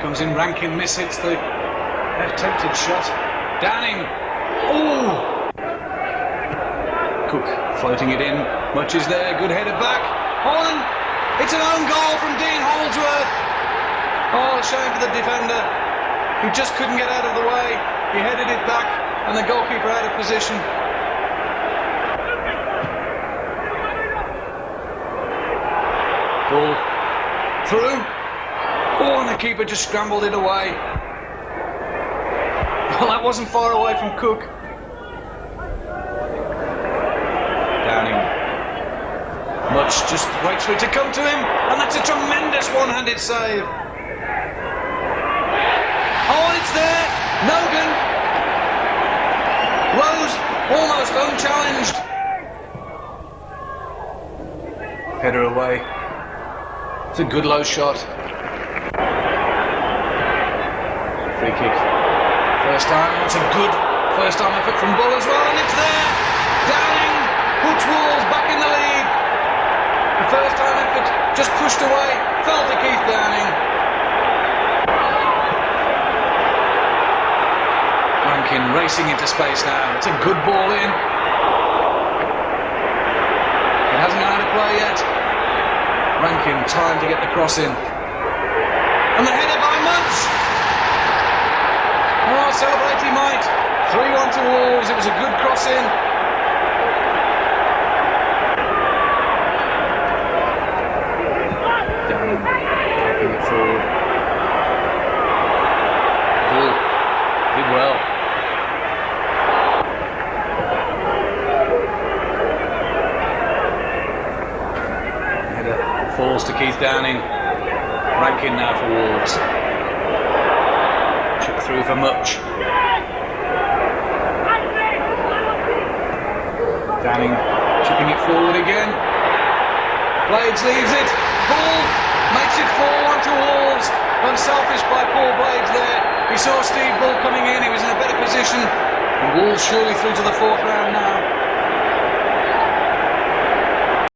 comes in, Rankin mishits the attempted shot. Downing. Ooh! Cook floating it in. Much is there. Good header back. On! It's an own goal from Dean Holdsworth. Oh, a shame for the defender. He just couldn't get out of the way. He headed it back and the goalkeeper out of position. Ball through. Oh, and the keeper just scrambled it away. Well, that wasn't far away from Cook. Downing. Much just waits for it to come to him, and that's a tremendous one-handed save. Oh, it's there. Nogan. Rose almost unchallenged. Header away. It's a good low shot. Free kick. First time. It's a good first time effort from Bull as well, and it's there. Downing puts Wolves back in the lead. The first time effort just pushed away. Fell to Keith Downing. Rankin racing into space now. It's a good ball in. It hasn't gone out of play yet. Rankin time to get the cross in. And the header by Much. Oh, celebrate he might. 3-1 to Wolves. It was a good cross in. Downing taking it forward. Bull did well. Falls to Keith Downing. Rankin now for Wolves. Chip through for Much. Downing chipping it forward again. Blades leaves it. Bull makes it 4-1 to Wolves. Unselfish by Paul Blades there. He saw Steve Bull coming in. He was in a better position. And Wolves surely through to the fourth round now.